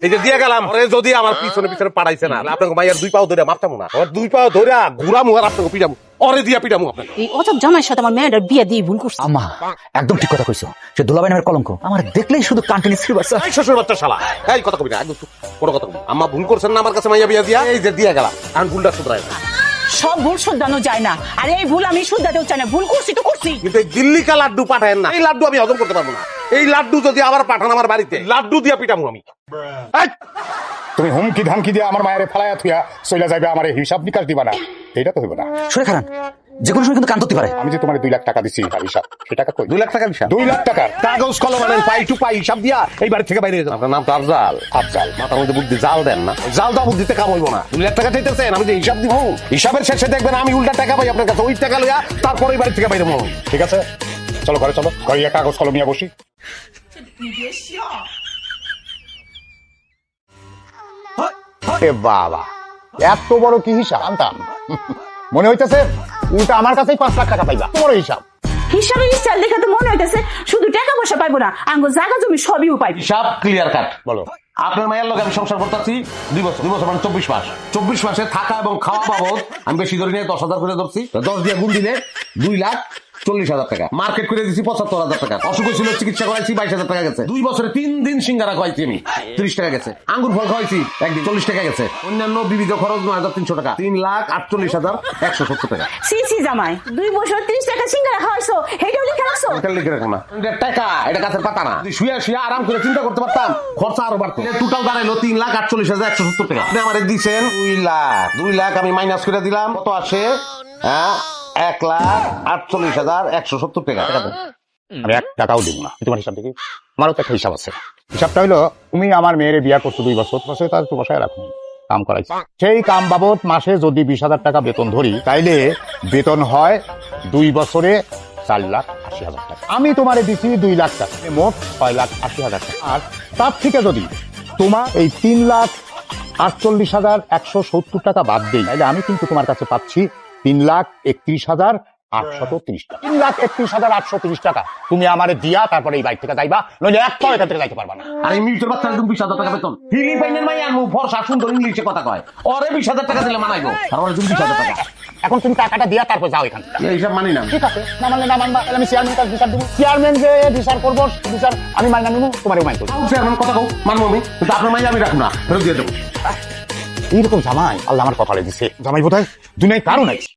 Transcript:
এই যে দিয়ে গেলাম ওরে যদি আমার পিছনে পিছনে পাঠাইছে না আপনাকে মাইয়ার 2 পাও ধরে মারতাম না ওর 2 পাও ধরে ঘুরামু আর আপনাকে পিটামু ওরে দিয়া পিটামু আপনাকে। এই অজব জামাইয়ের সাথে আমার মেয়েটার বিয়ে দিয়ে ভুল করছে। আম্মা একদম ঠিক কথা কইছো, সে দুলাভাই নামের কলঙ্ক আমার দেখলেই শুধু কান্টিনি ছিল। এই শ্বশুর বাচ্চা শালা এই কথা কবি না একদম কোনো কথা কবি না। আম্মা ভুল করছেন না আমার কাছে মাইয়া বিয়া দিয়া এই যে দিয়ে গেলাম এখন ভুলটা শুধরাই না। সব ভুল শুদ্ধানো যায় না, আর এই ভুল আমি শুদ্ধাতেও চাই না। ভুল করছি তো করছি, কিন্তু এই দিল্লি কা লাড্ডু পাঠায়েন না, এই লাড্ডু আমি হজম করতে পারবো না। এই লাড্ডু যদি আবার পাঠান আমার বাড়িতে লাড্ডু দিয়া পিটামু আমি। এই, তুমি হুমকি ধামকি দিয়ে আমার মায়ের ফেলাইয়া থুয়া চলে যাবে, আমার হিসাব নিকাশ দিবা না, এটা তো হইব না। শুনে খারান যে কোনো সময় কিন্তু কান ধরতে পারে। আমি যে তোমার 2 লাখ টাকা দিছি তার হিসাব, সে টাকা কই? 2 লাখ টাকা হিসাব? 2 লাখ টাকার কাগজ কলম আনেন পাই টু পাই হিসাব দিয়া এই বাড়ি থেকে বাইরে যান। আপনার নাম তো আফজাল। আফজাল মাথার মধ্যে বুদ্ধি জাল দেন না, জাল দাও বুদ্ধিতে কাম হইব না। 2 লাখ টাকা চাইতেছেন, আমি যে হিসাব দিব হিসাবের শেষে দেখবেন আমি উল্টা টাকা পাই আপনার কাছে, ওই টাকা লইয়া তারপরে বাড়ি থেকে বাইরে মনে। ঠিক আছে, চলো ঘরে চলো, ঘরে গিয়ে কাগজ কলম নিয়ে বসি। এ বাবা, এত বড় কি হিসাব আনতাম, মনে হইতেছে উল্টা আমার কাছেই 5 লাখ টাকা পাইবা। তোমার হিসাব হিসাবের স্টাইল দেখে তো মনে হইতেছে শুধু টাকা পয়সা পাইবো না, আঙ্গ জায়গা জমি সবই পাইবি। হিসাব ক্লিয়ার কাট। বলো। আপনার মায়ের লোক আমি সংসার করতেছি 2 বছর, 2 বছর মানে 24 মাস। 24 মাসে থাকা এবং খাওয়া বাবদ আমি বেশি ধরে নিয়ে 10,000 করে ধরছি। 10 দিয়ে গুণ দিলে 2,40,000 টাকা। মার্কেট করে দিচ্ছি 75,000 টাকা। অসুখ ছিল চিকিৎসা করাইছি 22,000 টাকা গেছে। 2 বছরে 3 দিন সিঙ্গারা খাওয়াইছি আমি 30 টাকা গেছে। আঙ্গুর ফল খাওয়াইছি একদিন 40 টাকা গেছে। অন্যান্য বিবিধ খরচ 9,300 টাকা। 3,48,170 টাকা। সি সি জামাই, 2 বছর 30 টাকা সিঙ্গারা খাওয়াইছো, হেটাও লিখে রাখছো? এটা লিখে রাখো না, এটা টাকা, এটা গাছের পাতা না। যদি শুয়ে শুয়ে আরাম করে চিন্তা করতে পারতাম খরচা আরো বাড়তো। টোটাল দাঁড়াইলো 3,48,170 টাকা। আপনি আমারে দিচ্ছেন 2 লাখ। 2 লাখ আমি মাইনাস করে দিলাম, কত আসে? 1,48,170 টাকা। আমি 1 টাকাও দিব না। তোমার হিসাব দেখি, আমারও তো একটা হিসাব আছে। হিসাবটা হলো তুমি আমার মেয়ের বিয়া করছো 2 বছর, বছরে তার তো বসায় রাখো, কাম করাইছি। সেই কাম বাবদ মাসে যদি 20,000 টাকা বেতন ধরি, তাইলে বেতন হয় 2 বছরে 4,80,000 টাকা। আমি তোমারে দিছি 2 লাখ টাকা, মোট 6,80,000 টাকা। আর তার থেকে যদি তোমার এই 3,48,170 টাকা বাদ দেই, তাইলে আমি কিন্তু তোমার কাছে পাচ্ছি 3,31,830 টাকা। 3,31,830 টাকা তুমি আমারে দিয়া তারপরে এই বাড়ি থেকে যাইবা, নইলে এক পাও এখান থেকে যাইতে পারবা না। আর এই মিউটের বাচ্চা একদম 20,000 টাকা বেতন। ফিলিপাইনের মাই আনবো ফর্সা সুন্দর ইংলিশে কথা কয়, ওরে 20,000 টাকা দিলে মানাইবো, আর ওরে 20,000 টাকা। এখন তুমি টাকাটা দিয়া তারপর যাও এখান থেকে। এই হিসাব মানি না। ঠিক আছে, না মানলে না মানবা, তাহলে আমি চেয়ারম্যান কাছে বিচার দেবো। চেয়ারম্যান যে বিচার করবো, বিচার আমি মাইনা নেবো, তোমারও মাইন করবো। চেয়ারম্যান কথা কও, মানবো আমি, কিন্তু আপনার মাই আমি রাখবো না, ফেরত দিয়ে দেবো। এইরকম জামাই আল্লাহ আমার কপালে দিছে। জামাই বোধহয় দুনিয়ায় কারো নাই।